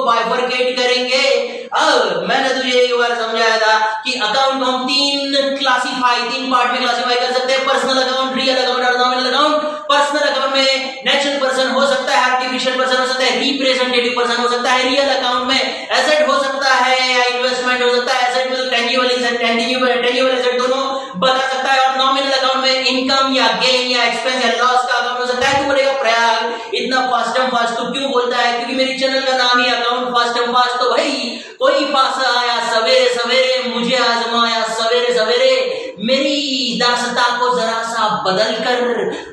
Bifurcate करेंगे। अब मैंने तुझे एक बार समझाया था कि अकाउंट को हम तीन पार्ट में क्लासिफाई कर सकते हैं, पर्सनल अकाउंट, रियल अकाउंट और नॉमिनल अकाउंट। पर्सनल अकाउंट में नेचुरल पर्सन हो सकता है, आर्टिफिशियल पर्सन हो सकता है, रिप्रेजेंटेटिव पर्सन हो सकता है। रियल अकाउंट में एसेट हो सकता है या इन्वेस्टमेंट हो सकता है। एसेट में टेंजिबल एसेट दोनों बता सकता है। और नॉमिनल अकाउंट में इनकम या गेन या एक्सपेंस या लॉस का अकाउंट हो सकता है। तू बोलेगा प्रयाग इतना फास्ट एंड फास्ट तो क्यों बोलता है? क्योंकि मेरी चैनल का नाम ही अकाउंट फास्ट एंड फास्ट। तो भाई कोई पासा आया सवेरे सवेरे, मुझे आजमाया सवेरे सवेरे, मेरी दास्तां को जरा सा बदल कर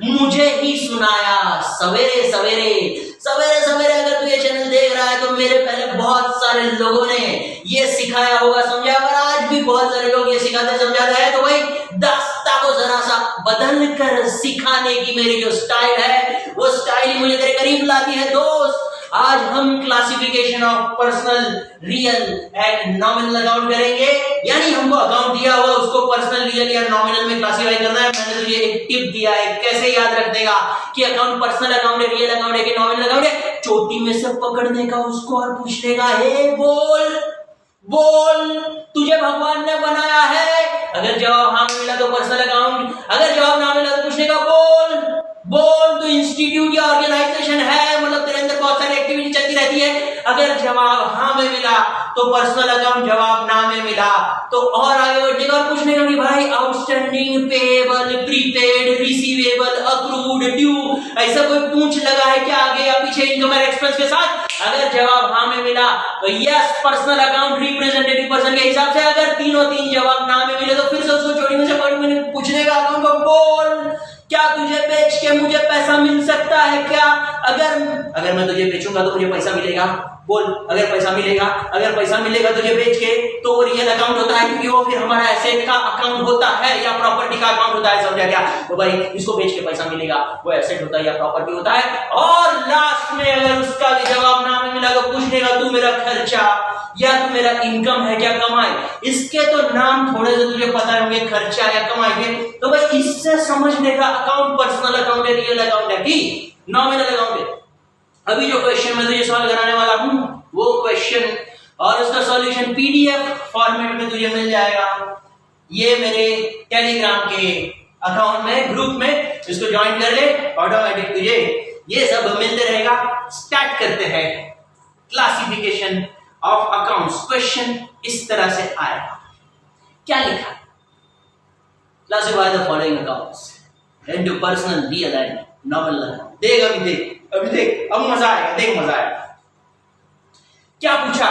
मुझे ही सुनाया सवेरे सवेरे। सवेरे सवेरे अगर तू ये चैनल देख रहा है तो मेरे पहले बहुत सारे लोगों ने ये सिखाया होगा, समझा होगा। आज भी बहुत सारे लोग ये सिखाते समझाते हैं। तो भाई दास्तां को जरा सा बदल कर सिखाने की मेरी जो स्टाइल है वो स्टाइल ही मुझे तेरे करीब लाती है दोस्त। आज हम classification of personal, real and nominal account करेंगे। यानी हमको अकाउंट दिया हुआ उसको पर्सनल, रियल या नॉमिनल में क्लासिफाई करना है। मैंने तुझे एक टिप दिया है, कैसे याद रख देगा कि अकाउंट पर्सनल अकाउंट है, रियल अकाउंट है कि नॉमिनल अकाउंट है। चोटी में से पकड़ने का उसको और पूछने का, हे बोल तुझे भगवान ने बनाया है? अगर जवाब हाँ मिला तो पर्सनल अकाउंट, अगर जवाब ना मिला तो पूछने का बोल तो इंस्टीट्यूट या ऑर्गेनाइजेशन है, मतलब तेरे अंदर बहुत सारी एक्टिविटी चलती रहती है। अगर जवाब हाँ में मिला तो पर्सनल अकाउंट, जवाब ना में मिला तो और आगे बढ़ने का और पूछने का कि भाई outstanding, payable, prepaid, receivable, accrued, due, ऐसा कोई पूछ लगा है क्या आगे या पीछे इनकम और एक्सपेंस के साथ? अगर जवाब हाँ में मिला तो yes personal account representative person के हिसाब से। अगर तीनों तीन जवाब ना में मिले तो फिर से उसको चोरी में से पूछने का अकाउंट को, बोल क्या तुझे बेच के मुझे पैसा मिल सकता है क्या? अगर मैं तुझे बेचूंगा तो मुझे पैसा मिलेगा? बोल अगर पैसा मिलेगा तुझे बेच के तो वो रियल अकाउंट होता है, क्योंकि वो फिर हमारा एसेट का अकाउंट होता है या प्रॉपर्टी का अकाउंट होता है, समझा क्या? तो भाई इसको बेच के पैसा मिलेगा, वो एसेट होता है या प्रॉपर्टी होता है। और लास्ट में अगर उसका भी जवाब ना में मिला तो पूछने का, तू मेरा खर्चा या तू मेरा इनकम है क्या, कमाई? इसके तो नाम थोड़े से तुझे पता होंगे, खर्चा या कमाई के। तो भाई इससे समझने का अकाउंट पर्सनल अकाउंट है, रियल अकाउंट है कि नॉमिनल अकाउंट है। अभी जो क्वेश्चन मैं तुझे सॉल्व कराने वाला हूं वो क्वेश्चन और उसका सॉल्यूशन पीडीएफ फॉर्मेट में तुझे मिल जाएगा। ये मेरे टेलीग्राम के अकाउंट में, ग्रुप में, इसको ज्वाइन कर ले, ऑटोमेटिक तुझे ये सब मिलते रहेगा। स्टार्ट करते हैं क्लासिफिकेशन ऑफ अकाउंट्स। क्वेश्चन इस तरह से आएगा, क्या लिखा? Classify the following accounts into personal, real and nominal account. देख अभी देख, अब मजा आएगा, देख मजा आएगा। क्या पूछा?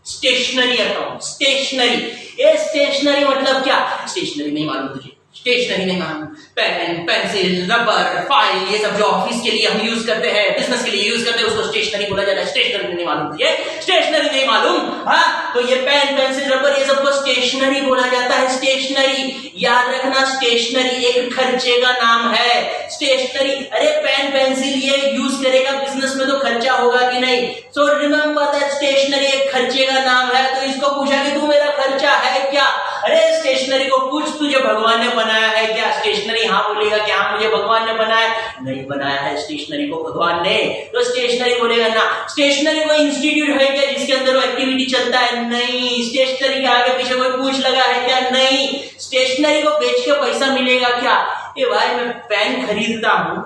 Stationery account. स्टेशनरी मतलब क्या? स्टेशनरी नहीं मालूम तुझे? स्टेशनरी नहीं मालूम? पेन, पेंसिल, रबर, फाइल, ये सब जो ऑफिस के लिए हम यूज करते हैं, बिजनेस के लिए यूज करते हैं, उसको स्टेशनरी बोला जाता है। स्टेशनरी नहीं मालूम तुझे? स्टेशनरी नहीं मालूम? हाँ, तो ये पेन, पेंसिल, रबर, ये सबको स्टेशनरी बोला जाता है। स्टेशनरी याद रखना, स्टेशनरी एक खर्चे का नाम है। स्टेशनरी, अरे पेन पेंसिल ये यूज करेगा बिजनेस में तो खर्चा होगा कि नहीं? सो रिमेंबर दैट स्टेशनरी एक खर्चे का नाम है। तो इसको पूछा कि तू मेरा खर्चा है क्या? अरे स्टेशनरी को पूछ तुझे भगवान ने बनाया है क्या? स्टेशनरी हाँ बोलेगा कि हाँ मुझे भगवान ने बनाया? नहीं बनाया है स्टेशनरी को भगवान ने, तो स्टेशनरी बोलेगा ना। स्टेशनरी कोई इंस्टीट्यूट है क्या जिसके अंदर वो एक्टिविटी चलता है? नहीं। स्टेशनरी के आगे पीछे कोई पूछ लगा है क्या? नहीं। स्टेशनरी को बेच के पैसा मिलेगा क्या? ए भाई मैं पेन खरीदता हूं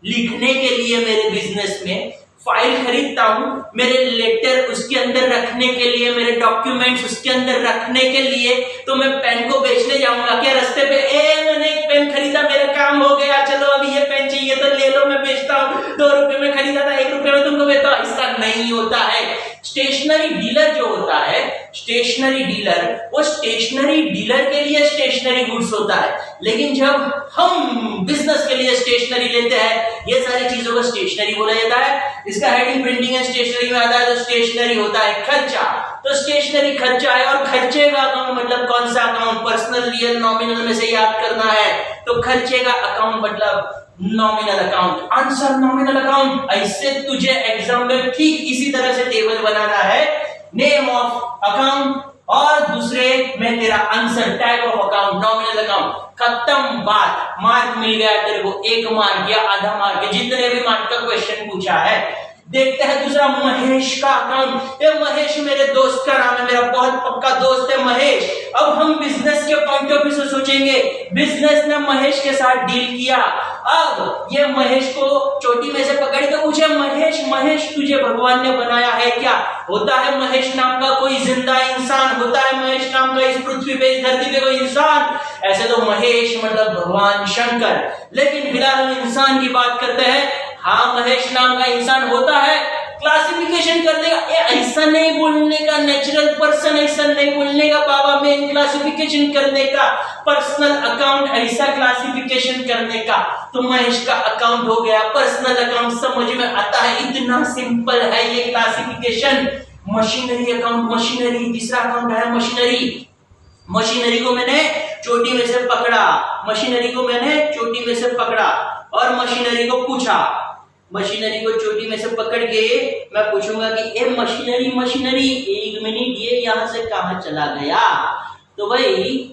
लिखने के लिए मेरे बिजनेस में, फाइल खरीदता हूं मेरे लेटर उसके अंदर रखने के लिए, मेरे डॉक्यूमेंट्स उसके अंदर रखने के लिए, तो मैं पेन को बेचने जाऊंगा क्या रास्ते पे? मैंने एक पेन खरीदा, मेरा काम हो गया, चलो अभी ये पेन चाहिए तो ले लो, मैं बेचता हूं, 2 रुपए में खरीदा था, 1 रुपए में तुमको बेचता हूं। इसका नहीं होता है। स्टेशनरी डीलर जो होता है, स्टेशनरी डीलर, वो स्टेशनरी डीलर के लिए स्टेशनरी गुड्स होता है। लेकिन जब हम बिजनेस के लिए स्टेशनरी लेते हैं, ये सारी चीजों को स्टेशनरी बोला जाता है। इसका हेडिंग प्रिंटिंग है, स्टेशनरी में आता है, तो स्टेशनरी होता है खर्चा। तो स्टेशनरी खर्चा है। और खर्चे का अकाउंट मतलब कौन सा अकाउंट? पर्सनल, रियल, नॉमिनल में से याद करना है। तो खर्चे का अकाउंट मतलब nominal account. Answer nominal account. ऐसे तुझे एग्जाम में ठीक इसी तरह से टेबल बनाना है, नेम ऑफ अकाउंट और दूसरे में तेरा answer, type of account, nominal account. खत्म बात। मार्क मिल गया तेरे को, 1 मार्क या आधा मार्क, जितने भी मार्क का क्वेश्चन पूछा है देखते हैं दूसरा महेश का अकाउंट। ये महेश मेरे दोस्त का नाम है, मेरा बहुत पक्का दोस्त है महेश। अब हम बिजनेस के पॉइंट ऑफ व्यू से सोचेंगे, बिजनेस ने महेश के साथ डील किया। अब ये महेश को चोटी में से पकड़ के पूछे, महेश महेश तुझे भगवान ने बनाया है क्या? होता है महेश नाम का कोई जिंदा इंसान? होता है महेश नाम का इस पृथ्वी पे इस धरती पे कोई इंसान? ऐसे तो महेश मतलब भगवान शंकर, लेकिन फिलहाल हम इंसान की बात करते हैं। हाँ महेश नाम का इंसान होता है। क्लासिफिकेशन करने का ऐसा नहीं बोलने का, नेचुरल पर्सन ऐसा नहीं बोलने का बाबा, में क्लासिफिकेशन करने का, पर्सनल अकाउंट ऐसा क्लासिफिकेशन करने का। तो महेश का अकाउंट हो गया पर्सनल अकाउंट, समझ में आता है, इतना सिंपल है ये क्लासिफिकेशन। मशीनरी अकाउंट, मशीनरी, तीसरा अकाउंट है मशीनरी। मशीनरी को मैंने चोटी में से पकड़ा, मशीनरी को मैंने चोटी में से पकड़ा और मशीनरी को पूछा, मशीनरी को चोटी में से पकड़ के मैं पूछूंगा कि ए मशीनरी मशीनरी, एक मिनट ये यहां से कहां चला गया? तो भाई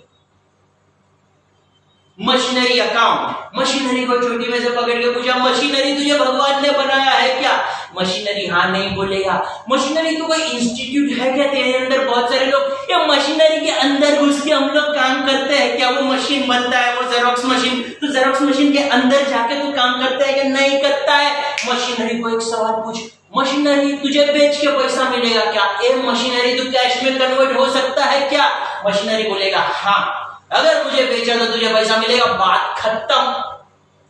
मशीनरी अकाउंट, मशीनरी को चोटी में से पकड़ के पूछा, मशीनरी तुझे भगवान ने बनाया है क्या? मशीनरी हाँ नहीं बोलेगा। मशीनरी तो कोई इंस्टीट्यूट है क्या तेरे अंदर? बहुत सारे लोग ये मशीनरी के अंदर घुस के हम लोग काम करते हैं क्या? वो मशीन बनता है, वो जेरोक्स मशीन, तो जेरोक्स मशीन के अंदर जाके तू काम करता है कि नहीं करता है? मशीनरी को एक सवाल पूछ, मशीनरी तुझे बेच के पैसा मिलेगा क्या? ए मशीनरी तू कैश में कन्वर्ट हो सकता है क्या? मशीनरी बोलेगा हाँ, अगर मुझे बेचा तो तुझे पैसा मिलेगा, बात खत्म।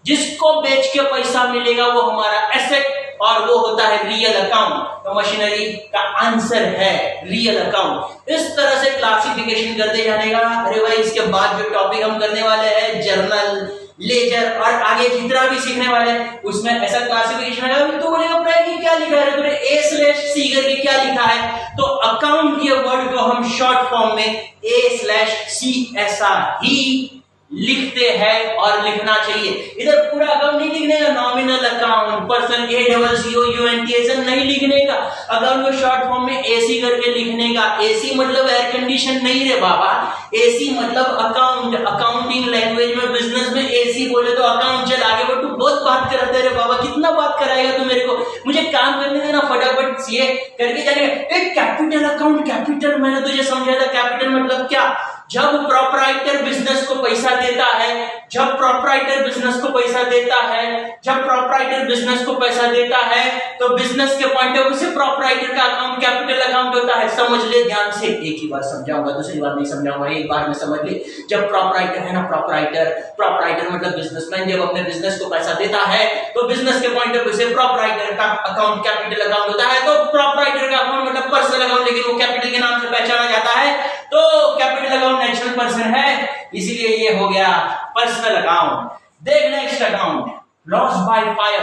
जिसको बेच के पैसा मिलेगा वो हमारा एसेट और वो होता है रियल अकाउंट। तो मशीनरी का आंसर है रियल अकाउंट। इस तरह से क्लासिफिकेशन करते जाने का। अरे भाई इसके बाद जो टॉपिक हम करने वाले हैं जर्नल, लेजर और आगे जितना भी सीखने वाले हैं उसमें ऐसा क्लासिफिकेशन है। तो बोलेगा कि क्या लिखा है तूने A/C करके क्या लिखा है? तो अकाउंट के वर्ड को हम शॉर्ट फॉर्म में A/C ऐसा ही लिखते हैं और लिखना चाहिए। इधर पूरा अकाउंट नहीं लिखने का, नॉमिनल अकाउंट, पर्सन ACCOUNT ऐसा नहीं लिखने का। अकाउंट को शॉर्ट फॉर्म में AC करके लिखने का। AC मतलब एयर कंडीशन नहीं रे बाबा, AC मतलब अकाउंट। अकाउंटिंग लैंग्वेज में बिजनेस में AC बोले तो अकाउंट। चल आगे बढ़, तू बहुत बात करते रे बाबा, कितना बात कराएगा तू मेरे को? मुझे काम करने देना फटाफट ये करके जाने। एक कैपिटल अकाउंट, कैपिटल मैंने तुझे समझाया था, कैपिटल मतलब क्या? जब प्रोप्राइटर बिजनेस को पैसा देता है, जब प्रोप्राइटर बिजनेस को पैसा देता है, जब प्रोप्राइटर बिजनेस को पैसा देता है तो बिजनेस के पॉइंट ऑफ व्यू से प्रोप्राइटर का अकाउंट कैपिटल अकाउंट होता है। समझ ले ध्यान से, एक ही बार समझाऊंगा, दूसरी बार नहीं समझाऊंगा, एक बार में समझ ले। जब प्रोप्राइटर है ना, प्रोप्राइटर मतलब बिजनेसमैन, जब अपने बिजनेस को पैसा देता है तो बिजनेस के पॉइंट ऑफ व्यू से प्रोप्राइटर का अकाउंट कैपिटल अकाउंट होता है। तो प्रोप्राइटर का अकाउंट मतलब पर्सनल अकाउंट, लेकिन वो कैपिटल के नाम से पहचाना जाता है। तो कैपिटल अकाउंट नेचुरल पर्सन है, इसीलिए ये हो गया पर्सनल अकाउंट। देख next account, loss by fire.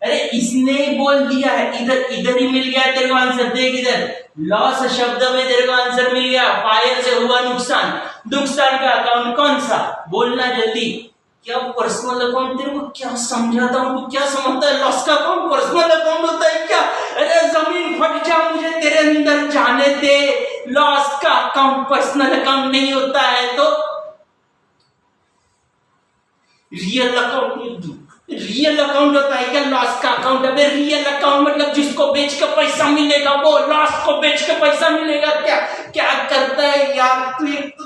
अरे इसने बोल दिया है, इधर ही मिल गया तेरे को आंसर। देख इधर लॉस शब्द में तेरे को आंसर मिल गया, फायर से हुआ नुकसान। नुकसान का अकाउंट कौन सा? बोलना जल्दी। क्या पर्सनल अकाउंट? तेरे को क्या समझाता हूं, तू क्या समझता है? लॉस का अकाउंट पर्सनल अकाउंट होता है क्या? अरे जमीन फट जा, मुझे तेरे अंदर जाने दे। लॉस का अकाउंट पर्सनल अकाउंट नहीं होता है तो रियल अकाउंट, रियल अकाउंट होता है क्या लॉस का अकाउंट? अबे रियल अकाउंट मतलब जिसको बेच के पैसा मिलेगा, वो लॉस को बेच के पैसा मिलेगा। क्या क्या करता है यार तू?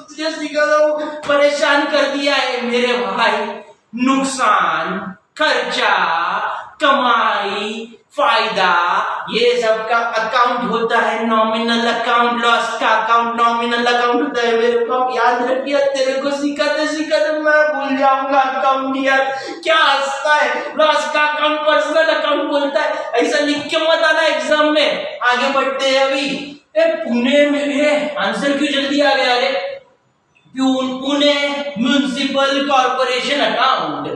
तुझे सिखा रहा हूं, परेशान कर दिया है मेरे भाई। नुकसान, खर्चा, कमाई, फायदा, ये सब का अकाउंट होता है नॉमिनल अकाउंट। लॉस का अकाउंट नॉमिनल अकाउंट होता है। मेरे को याद रखिए, तेरे को सिखाते सिखाते मैं भूल जाऊंगा अकाउंट यार। क्या हंसता है? लॉस का अकाउंट पर्सनल अकाउंट बोलता है, ऐसा लिख के मत आना एग्जाम में। आगे बढ़ते हैं अभी। पुणे में आंसर क्यों जल्दी आ गया? अरे Pune municipal corporation account.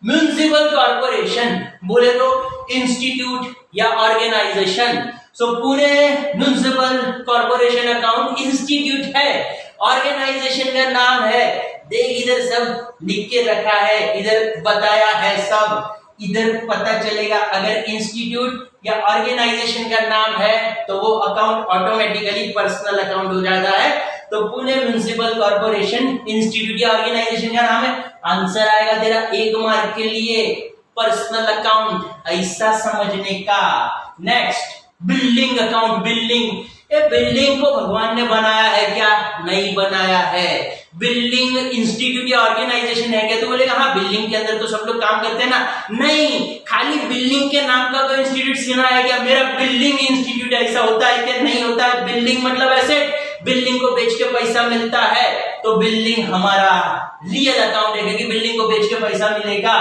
Municipal corporation बोले तो इंस्टीट्यूट या organisation. So Pune municipal corporation account institute है, ऑर्गेनाइजेशन का नाम है। देख इधर सब लिख के रखा है, इधर बताया है सब, इधर पता चलेगा। अगर इंस्टीट्यूट या ऑर्गेनाइजेशन का नाम है तो वो अकाउंट ऑटोमेटिकली पर्सनल अकाउंट हो जाता है। तो पुणे म्युनिसिपल कॉर्पोरेशन इंस्टीट्यूट या ऑर्गेनाइजेशन का नाम है। आंसर आएगा तेरा 1 मार्क के लिए पर्सनल अकाउंट ऐसा समझने का। Next building account. बिल्डिंग, ये बिल्डिंग को भगवान ने बनाया है क्या? नहीं बनाया है। बिल्डिंग इंस्टीट्यूट या ऑर्गेनाइजेशन है क्या? तो बोलेगा हाँ बिल्डिंग के अंदर तो सब लोग काम करते हैं ना। नहीं, खाली बिल्डिंग के नाम का तो इंस्टीट्यूट सुना है क्या? मेरा बिल्डिंग इंस्टीट्यूट ऐसा होता है क्या? नहीं होता है। बिल्डिंग मतलब एसेट, बिल्डिंग को बेच के पैसा मिलता है, तो बिल्डिंग हमारा रियल अकाउंट है क्योंकि बिल्डिंग को बेच के पैसा मिलेगा।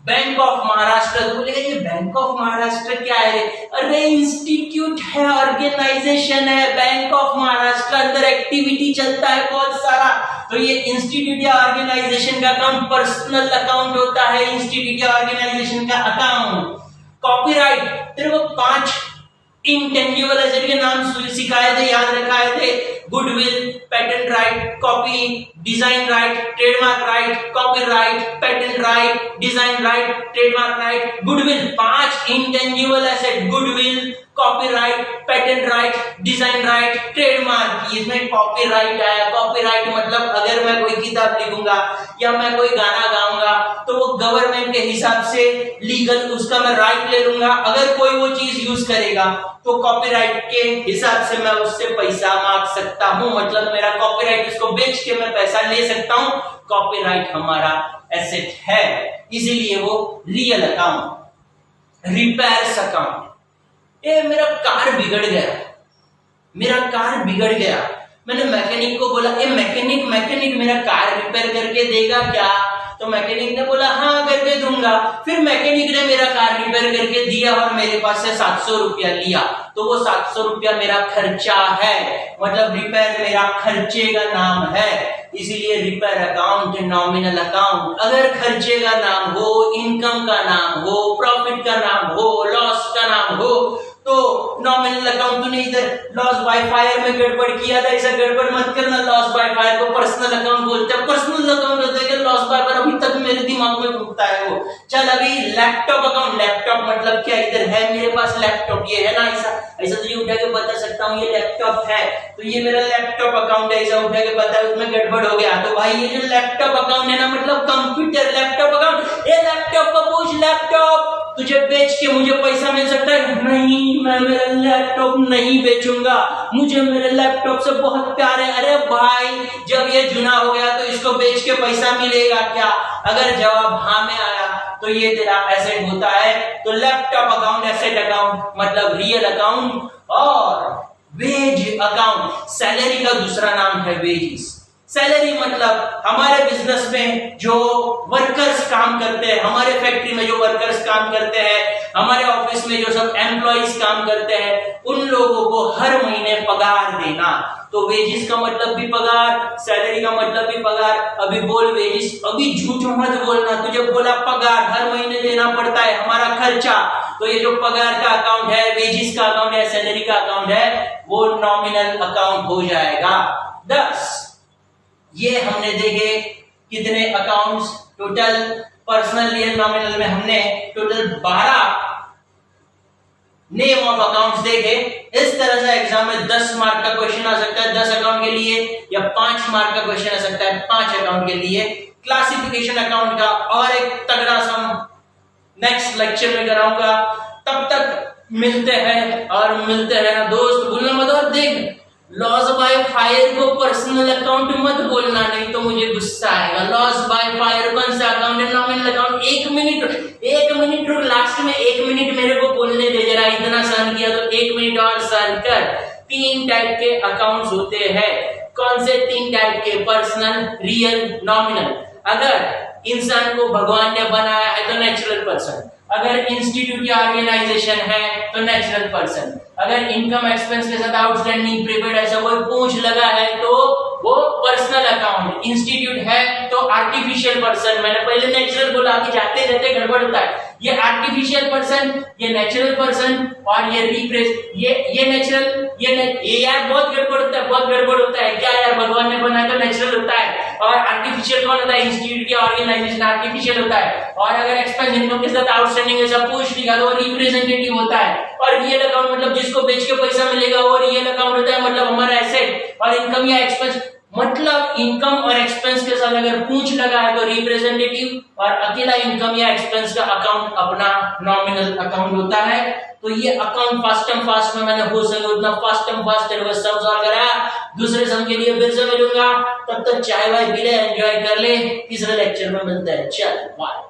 बैंक ऑफ महाराष्ट्र, तो बोलेगा ये बैंक ऑफ महाराष्ट्र क्या है? अरे इंस्टीट्यूट है, ऑर्गेनाइजेशन है। बैंक ऑफ महाराष्ट्र अंदर एक्टिविटी चलता है बहुत सारा, तो ये इंस्टीट्यूट या ऑर्गेनाइजेशन का अकाउंट पर्सनल अकाउंट होता है। इंस्टीट्यूट या ऑर्गेनाइजेशन का अकाउंट। कॉपीराइट, तेरे को 5 इंटेंजिबल एसेट के नाम सिखाए थे, याद रखाए थे। Goodwill, patent right, copy, design right, trademark right, copyright, patent right, design right, trademark right, goodwill. 5 intangible asset, goodwill, copyright, patent right, design right, trademark. इसमें कॉपीराइट आया। कॉपीराइट मतलब अगर मैं कोई किताब लिखूंगा या मैं कोई गाना गाऊंगा तो वो गवर्नमेंट के हिसाब से लीगल उसका मैं राइट ले लूंगा। अगर कोई वो चीज यूज करेगा तो कॉपीराइट के हिसाब से मैं उससे पैसा मांग सकता हूं, मतलब मेरा कॉपीराइट, उसको बेच के मैं पैसा ले सकता हूं। कॉपीराइट हमारा एसेट है, इसीलिए वो रियल अकाउंट। रिपेयर्स अकाउंट, ये मेरा कार बिगड़ गया, मेरा कार बिगड़ गया, मैंने मैकेनिक को बोला ए मैकेनिक मेरा कार रिपेयर करके देगा क्या? तो मैकेनिक ने बोला हाँ करके दूंगा। फिर मैकेनिक ने मेरा कार रिपेयर करके दिया और मेरे पास से 700 रुपया लिया, तो वो 700 रुपया मेरा खर्चा है, मतलब रिपेयर मेरा खर्चे का नाम है, इसीलिए रिपेयर अकाउंट नॉमिनल अकाउंट। अगर खर्चे का नाम हो, इनकम का नाम हो, प्रॉफिट का नाम हो, लॉस का नाम हो, तो नॉमिनल अकाउंट। तूने इधर लॉस बाय फायर में गड़बड़ किया था, ऐसा गड़बड़ मत करना। लॉस बाय फायर को पर्सनल अकाउंट बोलते हैं। पर्सनल अकाउंट होता है कि लॉस बाय फायर, अभी तक मेरे दिमाग में घूमता है वो। चल अभी लैपटॉप अकाउंट। लैपटॉप मतलब क्या? इधर है मेरे पास लैपटॉप, ये है ना, ऐसा तुझे उठा के बता सकता हूँ ये लैपटॉप है, तो ये मेरा लैपटॉप अकाउंट है। ऐसा उठा के बता, उसमें गड़बड़ हो गया तो भाई ये जो लैपटॉप अकाउंट है ना, मतलब कंप्यूटर लैपटॉप अकाउंट। ये लैपटॉप का पूछ, लैपटॉप तुझे बेच के मुझे पैसा मिल सकता है? नहीं, मैं मेरा लैपटॉप नहीं बेचूंगा, मुझे मेरे लैपटॉप से बहुत प्यार है। अरे भाई जब ये जुना हो गया तो इसको बेच के पैसा मिलेगा क्या? अगर जवाब हाँ में आया तो ये तेरा एसेट होता है। तो लैपटॉप अकाउंट एसेट अकाउंट मतलब रियल अकाउंट। और वेज अकाउंट, सैलरी का दूसरा नाम है वेजेस। सैलरी मतलब हमारे बिजनेस में जो वर्कर्स काम करते हैं, हमारे फैक्ट्री में जो वर्कर्स काम करते हैं, हमारे ऑफिस में जो सब एम्प्लॉइज काम करते हैं, उन लोगों को हर महीने पगार देना। तो वेजेस का मतलब भी पगार, सैलरी का मतलब भी पगार। अभी बोल वेजेस, अभी झूठ मत बोलना, तुझे बोला पगार, हर महीने देना पड़ता है हमारा खर्चा। तो ये जो पगार का अकाउंट है, वेजेस का अकाउंट है, सैलरी का अकाउंट है, वो नॉमिनल अकाउंट हो जाएगा। 10 ये हमने देखे कितने accounts total, personal real nominal में हमने टोटल 12 नेम ऑफ अकाउंट्स देखे। इस तरह से एग्जाम में 10 मार्क का क्वेश्चन आ सकता है 10 अकाउंट के लिए, या 5 मार्क का क्वेश्चन आ सकता है 5 अकाउंट के लिए। क्लासिफिकेशन अकाउंट का और एक तगड़ा सा नेक्स्ट लेक्चर में कराऊंगा। तब तक मिलते हैं, और मिलते हैं ना दोस्त, भूलना मत। और देख, लॉस बाय फायर को पर्सनल अकाउंट मत बोलना, नहीं तो मुझे गुस्सा आएगा। लॉस बाय फायर कौन सा अकाउंट है? Nominal account. 1 मिनट रुक, लास्ट में 1 मिनट मेरे को बोलने दे जरा। इतना सहन किया तो 1 मिनट और सहन कर। 3 टाइप के अकाउंट्स होते हैं। कौन से 3 टाइप के? Personal, real, nominal. अगर इंसान को भगवान ने बनाया है तो नेचुरल पर्सन, अगर इंस्टीट्यूट या ऑर्गेनाइजेशन है तो नेचुरल पर्सन, अगर इनकम एक्सपेंस के साथ आउटस्टैंडिंग प्रीपेड ऐसा कोई पूंछ लगा है तो वो पर्सनल अकाउंट। इंस्टीट्यूट है तो आर्टिफिशियल पर्सन, मैंने पहले नेचुरल बोला कि जाते जाते गड़बड़ होता है। ये आर्टिफिशियल पर्सन, ये नेचुरल पर्सन, और ये रिप्रेस, ये नेचुरल, ये यार बहुत गड़बड़ होता है, बहुत गड़बड़ होता है। क्या यार, भगवान ने बनाया तो नेचुरल होता है, और आर्टिफिशियल कौन होता है? इंस्टीट्यूट या ऑर्गेनाइजेशन आर्टिफिशियल होता है। और अगर एक्सपेंस इनकम के साथ आउटस्टैंडिंग ऐसा पूछ लिखा तो वो रिप्रेजेंटेटिव होता है। और रियल अकाउंट मतलब जिसको बेच के पैसा मिलेगा वो रियल अकाउंट होता है, मतलब हमारा एसेट। और इनकम या एक्सपेंस मतलब इनकम और एक्सपेंस के साथ अगर पूंछ लगा है तो रिप्रेजेंटेटिव, और अकेला इनकम या एक्सपेंस का अकाउंट अपना नॉमिनल अकाउंट होता है। तो ये अकाउंट फास्ट में मैंने हो सके उतना फास्ट एंड सम सॉल्व कराया। दूसरे सम के लिए फिर से मिलूंगा, तब तक चाय वाय पी ले, एंजॉय कर ले। तीसरे लेक्चर में मिलते हैं, चल बाय।